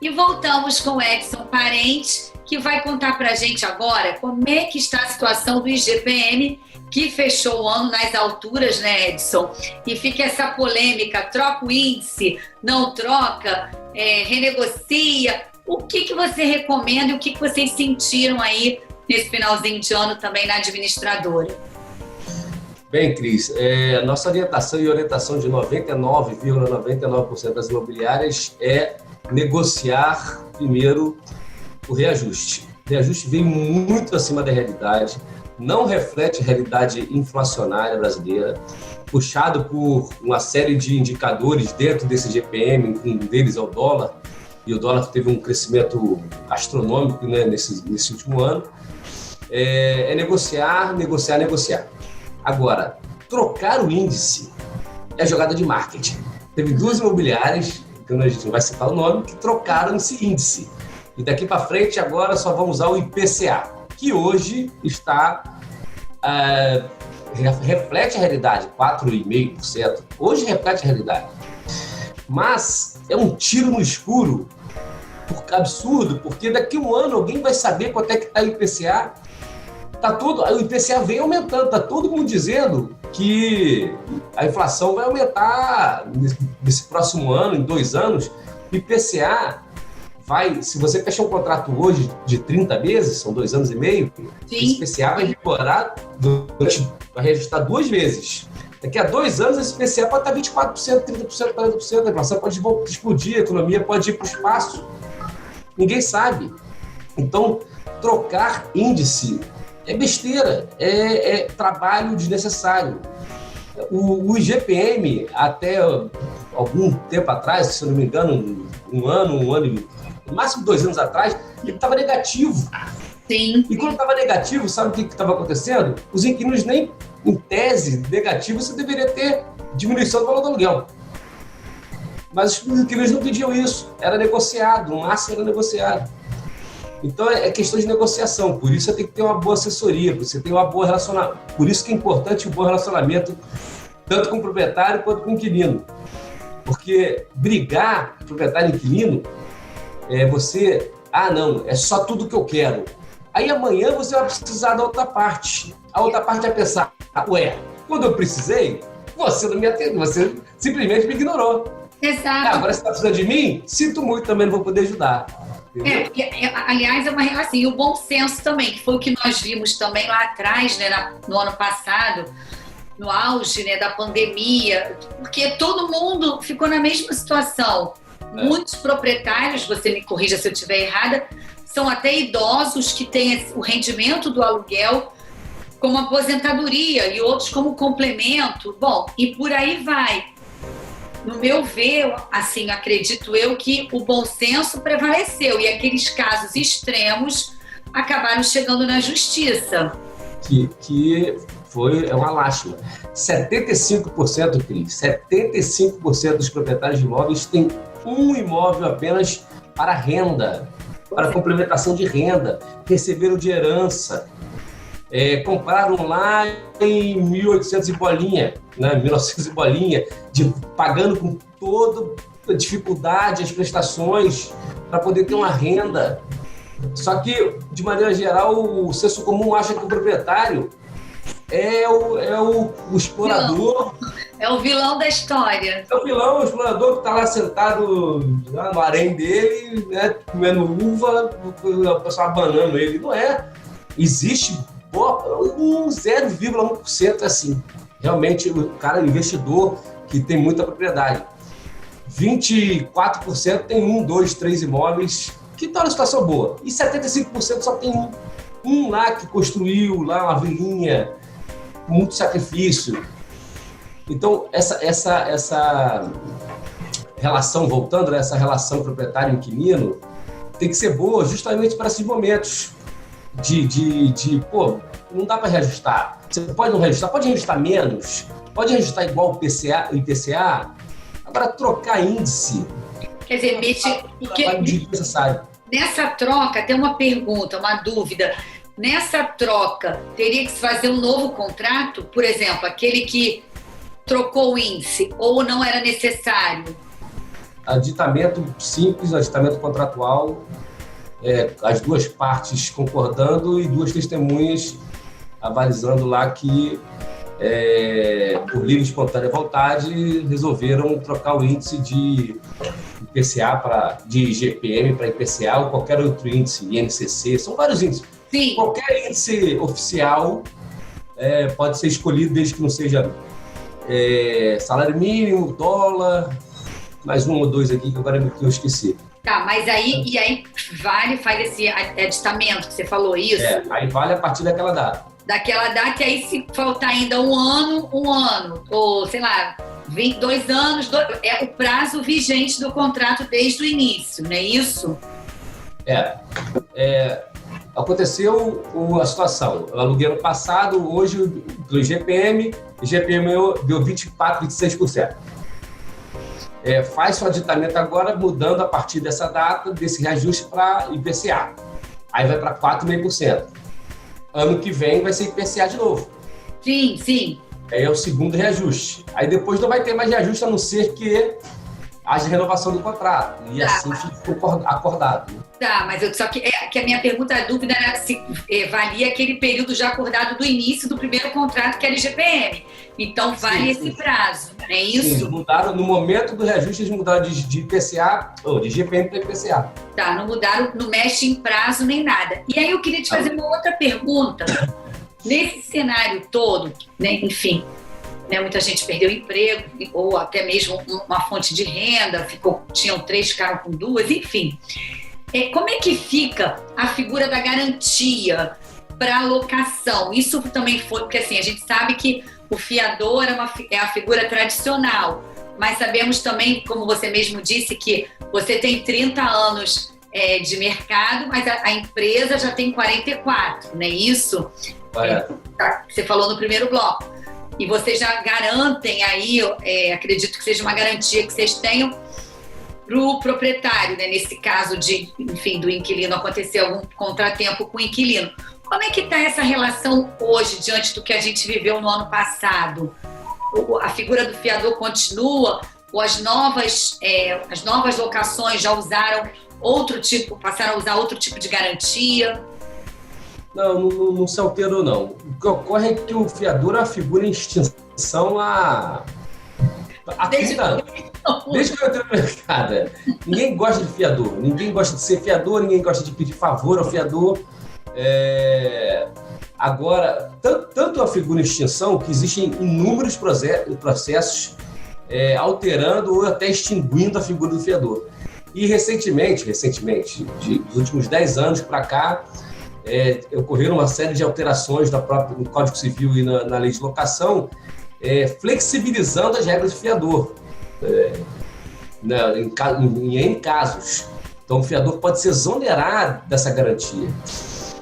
E voltamos com o Edson Parente, que vai contar para a gente agora como é que está a situação do IGPM, que fechou o ano nas alturas, né, Edson? E fica essa polêmica, troca o índice, não troca, renegocia. O que você recomenda e o que vocês sentiram aí nesse finalzinho de ano também na administradora? Bem, Cris, nossa orientação e orientação de 99,99% das imobiliárias é negociar primeiro o reajuste. O reajuste vem muito acima da realidade, não reflete a realidade inflacionária brasileira, puxado por uma série de indicadores dentro desse GPM, um deles é o dólar, e o dólar teve um crescimento astronômico, né, nesse último ano. É negociar. Agora, trocar o índice é jogada de marketing. Teve duas imobiliárias, que a gente não vai citar o nome, que trocaram esse índice. E daqui para frente, agora só vão usar o IPCA, que hoje reflete a realidade, 4,5%. Hoje reflete a realidade. Mas é um tiro no escuro, absurdo, porque daqui a um ano alguém vai saber quanto é que está o IPCA. O IPCA vem aumentando, está todo mundo dizendo que a inflação vai aumentar nesse próximo ano, em 2 anos. O IPCA se você fechar um contrato hoje de 30 meses, são 2 anos e meio, esse IPCA vai vigorar, vai reajustar 2 vezes. Daqui a 2 anos, esse IPCA pode estar 24%, 30%, 40%, a inflação pode explodir, a economia pode ir para o espaço. Ninguém sabe. Então, trocar índice é besteira, é trabalho desnecessário. O IGPM, até algum tempo atrás, se eu não me engano, um ano, no máximo 2 anos atrás, ele estava negativo. Sim. E quando estava negativo, sabe o que estava acontecendo? Os inquilinos nem, em tese, negativo, você deveria ter diminuição do valor do aluguel. Mas os inquilinos não pediam isso, era negociado, no máximo era negociado. Então é questão de negociação, por isso você tem que ter uma boa assessoria, você tem uma boa relacionamento. Por isso que é importante o bom relacionamento, tanto com o proprietário quanto com o inquilino. Porque brigar proprietário e inquilino, não, é só tudo que eu quero. Aí amanhã você vai precisar da outra parte. A outra parte vai pensar, quando eu precisei, você não me atendeu, você simplesmente me ignorou. Exato. Agora você está precisando de mim? Sinto muito, também não vou poder ajudar. Aliás, assim, o bom senso também, que foi o que nós vimos também lá atrás, né, no ano passado, no auge, né, da pandemia, porque todo mundo ficou na mesma situação. Muitos proprietários, você me corrija se eu estiver errada, são até idosos que têm o rendimento do aluguel como aposentadoria e outros como complemento. Bom, e por aí vai. No meu ver, assim, acredito eu que o bom senso prevaleceu e aqueles casos extremos acabaram chegando na justiça. Que é uma lástima. 75%, Cris, 75% dos proprietários de imóveis têm um imóvel apenas para renda, para complementação de renda, receberam de herança. Compraram lá em 1800 e bolinha, né, 1900 e bolinha, pagando com toda a dificuldade as prestações para poder ter uma renda. Só que, de maneira geral, o senso comum acha que o proprietário é o explorador. É o vilão da história. É o vilão, o explorador que está lá sentado no harém dele, né, comendo uva, o pessoal abanando ele. Não é. Existe um 0,1% assim. Realmente, o cara, o investidor que tem muita propriedade. 24% tem 1, 2, 3 imóveis que estão numa situação boa. E 75% só tem um lá que construiu lá uma vilinha, com muito sacrifício. Então, essa relação, voltando nessa relação proprietário-inquilino, tem que ser boa justamente para esses momentos não dá para reajustar. Você pode não reajustar, pode reajustar menos, pode reajustar igual o IPCA. Agora, trocar índice... Quer dizer, necessário. Nessa troca, tem uma pergunta, uma dúvida. Nessa troca, teria que se fazer um novo contrato? Por exemplo, aquele que trocou o índice ou não era necessário? aditamento simples, aditamento contratual, as duas partes concordando e duas testemunhas avalizando lá que, por livre e espontânea vontade, resolveram trocar o índice de IPCA de IGPM para IPCA ou qualquer outro índice, INCC, são vários índices. Sim. Qualquer índice oficial pode ser escolhido desde que não seja salário mínimo, dólar, mais um ou dois aqui que agora eu esqueci. Tá, mas aí faz esse aditamento que você falou, isso? Aí vale a partir daquela data. Daquela data, e aí se faltar ainda um ano, ou sei lá, 22 anos, é o prazo vigente do contrato desde o início, não é isso? Aconteceu a situação. Eu aluguei ano passado, hoje, do IGPM deu 24%, 26%. Faz o aditamento agora, mudando a partir dessa data, desse reajuste para IPCA. Aí vai para 4,5%. Ano que vem vai ser IPCA de novo. Sim, sim. Aí é o segundo reajuste. Aí depois não vai ter mais reajuste, a não ser que haja renovação do contrato. E assim fica acordado. Tá, mas só que a minha pergunta, a dúvida era se valia aquele período já acordado do início do primeiro contrato, que era IGPM. Então, vale esse prazo, não é isso? Sim, mudaram, no momento do reajuste, eles mudaram de IPCA, ou de IGPM para IPCA. Tá, não mudaram, não mexe em prazo nem nada. E aí eu queria te fazer uma outra pergunta. Nesse cenário todo, né, enfim, né, muita gente perdeu emprego, ou até mesmo uma fonte de renda, tinham 3, ficaram com 2, enfim. Como é que fica a figura da garantia para alocação? Isso também foi, porque assim, a gente sabe que o fiador é a figura tradicional, mas sabemos também, como você mesmo disse, que você tem 30 anos de mercado, mas a empresa já tem 44, não é isso? Você falou no primeiro bloco. E vocês já garantem aí, acredito que seja uma garantia que vocês tenham para o proprietário, né? Nesse caso do inquilino, acontecer algum contratempo com o inquilino. Como é que está essa relação hoje, diante do que a gente viveu no ano passado? A figura do fiador continua? Ou as novas locações já passaram a usar outro tipo de garantia? Não se alterou, não. O que ocorre é que o fiador é uma figura em extinção há 30 anos. Desde que eu entrei no mercado. Ninguém gosta de fiador, ninguém gosta de ser fiador, ninguém gosta de pedir favor ao fiador. Agora, tanto a figura em extinção que existem inúmeros processos alterando ou até extinguindo a figura do fiador. E recentemente, dos últimos 10 anos para cá, ocorreram uma série de alterações no Código Civil e na lei de locação, flexibilizando as regras de fiador em N casos. Então, o fiador pode se exonerar dessa garantia.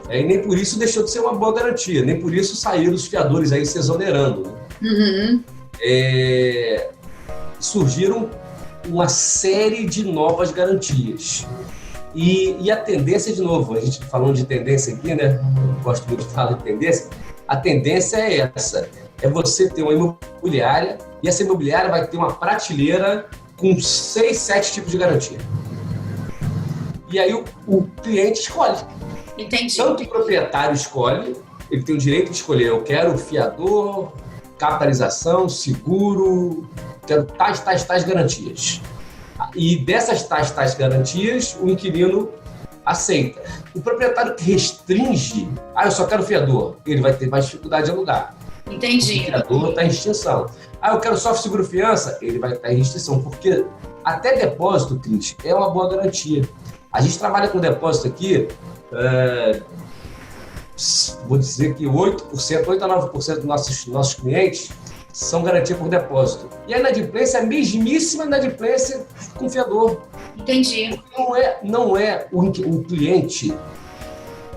E nem por isso deixou de ser uma boa garantia, nem por isso saíram os fiadores aí se exonerando. Né? Uhum. Surgiram uma série de novas garantias. E a tendência, de novo, a gente falando de tendência aqui, né? Eu gosto muito de falar de tendência. A tendência é essa: é você ter uma imobiliária e essa imobiliária vai ter uma prateleira com 6, 7 tipos de garantia. E aí o cliente escolhe. Entendi. Tanto o proprietário escolhe, ele tem o direito de escolher: eu quero fiador, capitalização, seguro, quero tais garantias. E dessas tais garantias, o inquilino aceita. O proprietário que restringe, eu só quero fiador, ele vai ter mais dificuldade de alugar. Entendi. O fiador está em extinção. Eu quero só seguro-fiança, ele vai estar em restrição, porque até depósito, Cris, é uma boa garantia. A gente trabalha com depósito aqui, vou dizer que 8% a 9% dos nossos clientes são garantia por depósito. E a inadimplência é a mesmíssima inadimplência com fiador. Entendi. O cliente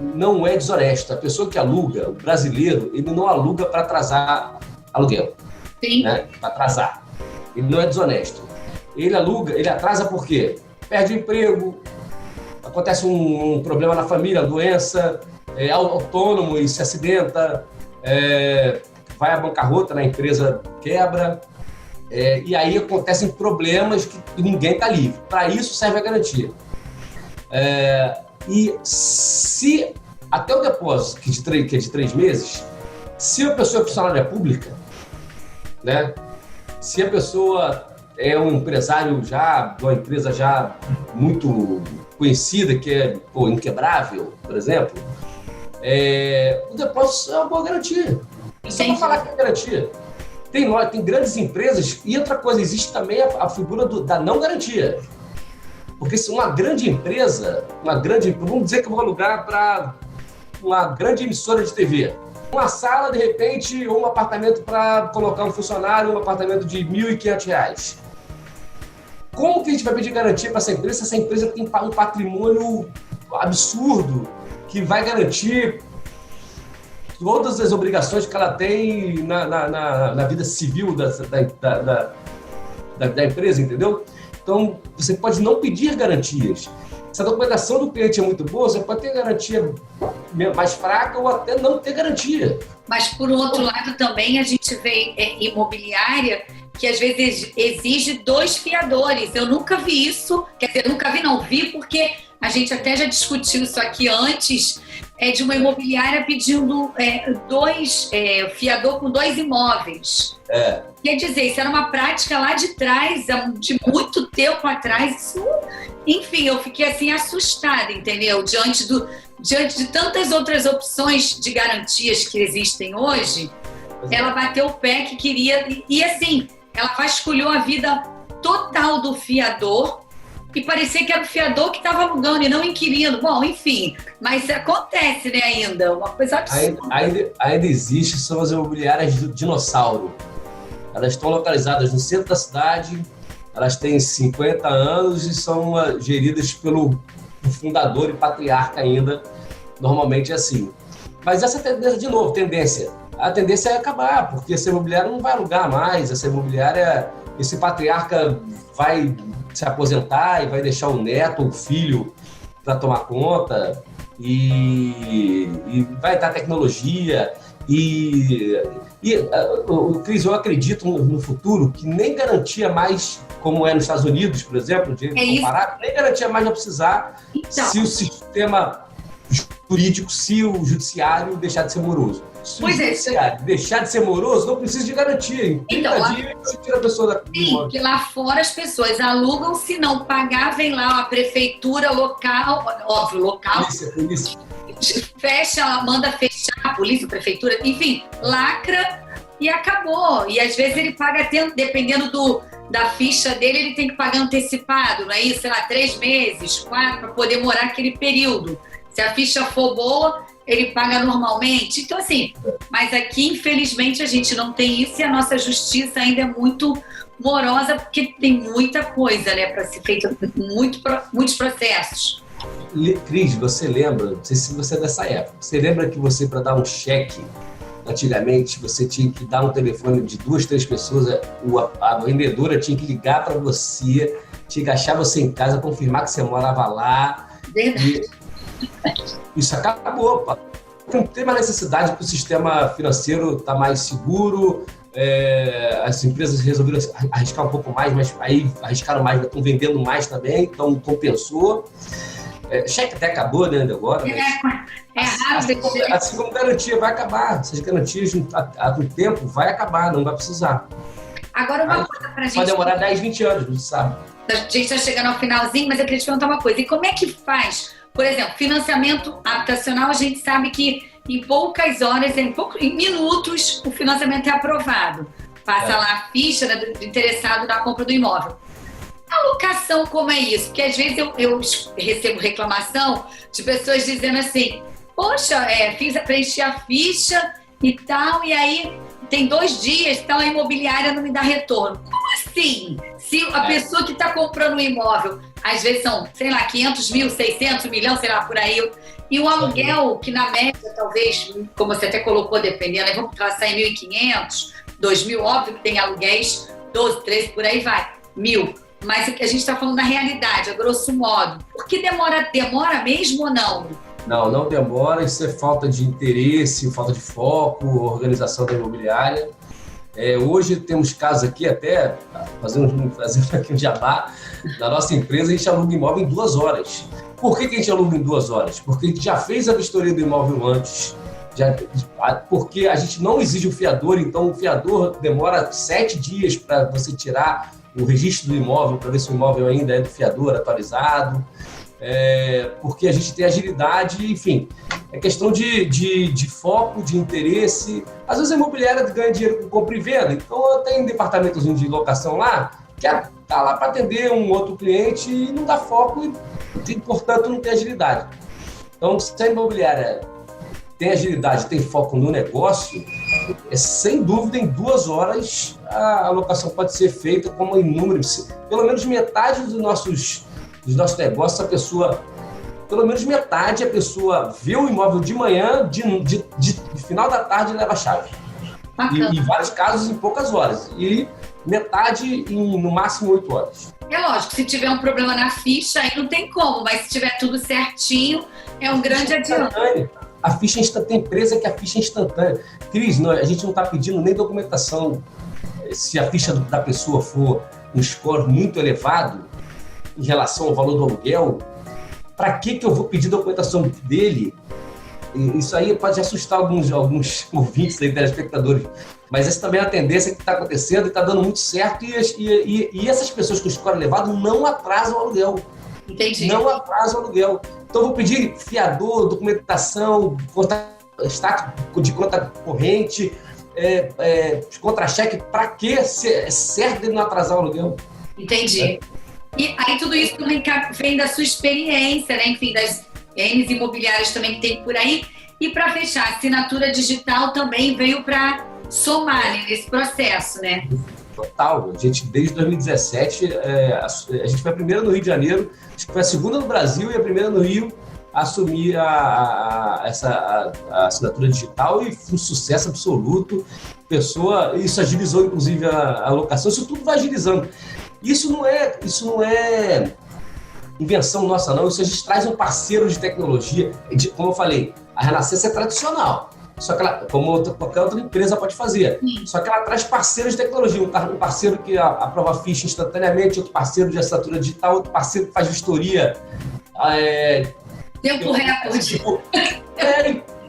não é desonesto. A pessoa que aluga, o brasileiro, ele não aluga para atrasar aluguel. Sim. Né? Para atrasar. Ele não é desonesto. Ele atrasa por quê? Perde o emprego, acontece um problema na família, doença, é autônomo e se acidenta, vai à bancarrota, a empresa quebra. E aí acontecem problemas que ninguém está livre. Para isso serve a garantia. E se até o depósito, que é de 3 meses, se a pessoa é funcionária pública, né? Se a pessoa é um empresário já, de uma empresa já muito conhecida, que é Inquebrável, por exemplo, o depósito é uma boa garantia. Só para falar que é garantia. Tem grandes empresas, e outra coisa, existe também a figura da não garantia. Porque se uma grande empresa, vamos dizer que eu vou alugar para uma grande emissora de TV, uma sala, de repente, ou um apartamento para colocar um funcionário, um apartamento de R$ 1.500. Como que a gente vai pedir garantia para essa empresa se essa empresa tem um patrimônio absurdo que vai garantir todas as obrigações que ela tem na vida civil da empresa, entendeu? Então, você pode não pedir garantias. Se a documentação do cliente é muito boa, você pode ter garantia mais fraca ou até não ter garantia. Mas, por outro lado, também a gente vê imobiliária que às vezes exige 2 fiadores. Eu nunca vi isso, quer dizer, não vi porque a gente até já discutiu isso aqui antes, de uma imobiliária pedindo 2 fiador com 2 imóveis. Quer dizer, isso era uma prática lá de trás, de muito tempo atrás. Isso, enfim, eu fiquei assim assustada, entendeu? Diante de tantas outras opções de garantias que existem hoje, ela bateu o pé que queria. E assim, ela vasculhou a vida total do fiador e parecia que era o fiador que estava alugando e não o inquilino. Bom, enfim, mas acontece, né, ainda, uma coisa absurda. Ainda existe, são as imobiliárias do dinossauro. Elas estão localizadas no centro da cidade, elas têm 50 anos e são geridas pelo fundador e patriarca ainda, normalmente é assim. Mas essa tendência, de novo, a tendência é acabar, porque essa imobiliária não vai alugar mais, esse patriarca vai se aposentar e vai deixar o neto ou o filho para tomar conta e vai dar tecnologia Cris, eu acredito no futuro que nem garantia mais, como é nos Estados Unidos, por exemplo, comparado, nem garantia mais vai precisar se o sistema jurídico, se o judiciário deixar de ser moroso. Se o judiciário deixar de ser moroso, não precisa de garantia. Em 30 dias você tira a pessoa da Sim, porque lá fora as pessoas alugam, se não pagar, vem lá a prefeitura local, polícia. Fecha, manda fechar a polícia, a prefeitura, enfim, lacra e acabou. E às vezes ele paga, dependendo da ficha dele, ele tem que pagar antecipado, não é isso? Sei lá, 3 meses, 4, para poder morar aquele período. Se a ficha for boa, ele paga normalmente. Então, assim, mas aqui, infelizmente, a gente não tem isso e a nossa justiça ainda é muito morosa, porque tem muita coisa, né, para ser feita, muitos processos. Cris, você lembra, não sei se você é dessa época, você lembra que você, para dar um cheque, antigamente, você tinha que dar um telefone de 2, 3 pessoas, a vendedora tinha que ligar para você, tinha que achar você em casa, confirmar que você morava lá. Verdade. Isso acabou, pá. Não tem mais necessidade, que o sistema financeiro está mais seguro, as empresas resolveram arriscar um pouco mais, mas aí arriscaram mais, estão vendendo mais também, então compensou. Cheque até acabou, né, agora. Assim como garantia vai acabar. Essas garantias, há um tempo, vai acabar, não vai precisar. Agora uma coisa pra gente... Pode demorar 10, 20 anos, não sabe? A gente está chegando ao finalzinho, mas eu queria te perguntar uma coisa. E como é que faz? Por exemplo, financiamento habitacional, a gente sabe que em poucas horas, em minutos, o financiamento é aprovado. Passa lá a ficha do interessado na compra do imóvel. A locação, como é isso? Porque às vezes eu recebo reclamação de pessoas dizendo assim, poxa, preenchi a ficha e tal, e aí tem 2 dias, então a imobiliária não me dá retorno. Como assim? Se a pessoa que está comprando um imóvel, às vezes são, sei lá, 500 mil, 600, 1 milhão, sei lá, por aí, e um aluguel que na média, talvez, como você até colocou, dependendo, vamos traçar em 1.500, 2.000, óbvio que tem aluguéis, 12, 13, por aí vai, 1.000. Mas a gente está falando da realidade, a grosso modo. Por que demora mesmo ou não? Não demora, isso é falta de interesse, falta de foco, organização da imobiliária. Hoje temos casos aqui, até fazendo aqui um jabá, na nossa empresa a gente aluga imóvel em 2 horas. Por que a gente aluga em 2 horas? Porque a gente já fez a vistoria do imóvel antes, porque a gente não exige o fiador, então o fiador demora 7 dias para você tirar o registro do imóvel, para ver se o imóvel ainda é do fiador, atualizado, porque a gente tem agilidade, enfim, é questão de foco, de interesse. Às vezes a imobiliária ganha dinheiro com compra e venda, então tem um departamentozinho de locação lá, que está lá para atender um outro cliente e não dá foco e, portanto, não tem agilidade. Então, se a imobiliária tem agilidade, tem foco no negócio, sem dúvida, em 2 horas a alocação pode ser feita como em números, pelo menos metade dos nossos negócios, a pessoa, pelo menos metade, a pessoa vê o imóvel de manhã, de final da tarde leva a chave. E em vários casos em poucas horas. E metade em, no máximo, 8 horas. É lógico, se tiver um problema na ficha, aí não tem como, mas se tiver tudo certinho, é um grande adianto. A ficha tem empresa que a ficha é instantânea. Cris, a gente não está pedindo nem documentação. Se a ficha da pessoa for um score muito elevado em relação ao valor do aluguel, para que eu vou pedir documentação dele? Isso aí pode assustar alguns ouvintes aí, telespectadores, mas essa também é a tendência que está acontecendo e está dando muito certo, e essas pessoas com o score elevado não atrasam o aluguel. Entendi. Não atrasam o aluguel. Então, eu vou pedir fiador, documentação, status de conta corrente, contra-cheque, para que é certo de não atrasar o aluguel. Entendi. E aí tudo isso também vem da sua experiência, né? Enfim, das N imobiliárias também que tem por aí. E para fechar, a assinatura digital também veio para somar, né, nesse processo, né? Total. A gente, desde 2017, a gente foi a primeira no Rio de Janeiro, acho que foi a segunda no Brasil e a primeira no Rio a assumir a assinatura digital, e foi um sucesso absoluto. Isso agilizou, inclusive, a alocação. Isso tudo vai agilizando. Isso não é invenção nossa, não. Isso a gente traz um parceiro de tecnologia. Como eu falei, a Renascença é tradicional, só que ela, como qualquer outra empresa pode fazer. Só que ela traz parceiros de tecnologia. Um parceiro que aprova a ficha instantaneamente, outro parceiro de assinatura digital, outro parceiro que faz vistoria. Tempo recorde.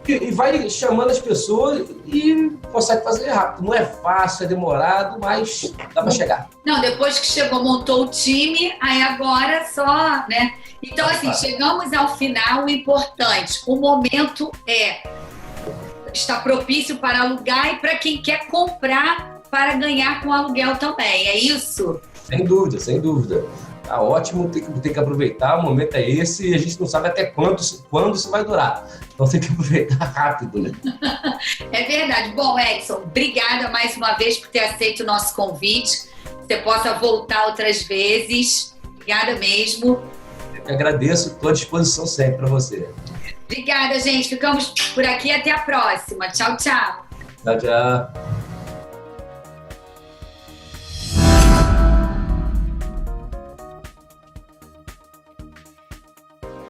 E vai chamando as pessoas e consegue fazer rápido. Não é fácil, é demorado, mas dá para chegar. Não, depois que chegou, montou o time, aí agora só, né? Então, assim, chegamos ao final, o importante, o momento está propício para alugar e para quem quer comprar para ganhar com aluguel também, é isso? Sem dúvida, sem dúvida. Tá ótimo, tem que aproveitar, o momento é esse, e a gente não sabe até quando isso vai durar. Então tem que aproveitar rápido, né? É verdade. Bom, Edson, obrigada mais uma vez por ter aceito o nosso convite. Você possa voltar outras vezes. Obrigada mesmo. Eu que agradeço, estou à disposição sempre para você. Obrigada, gente. Ficamos por aqui, até a próxima. Tchau, tchau. Tchau, tchau.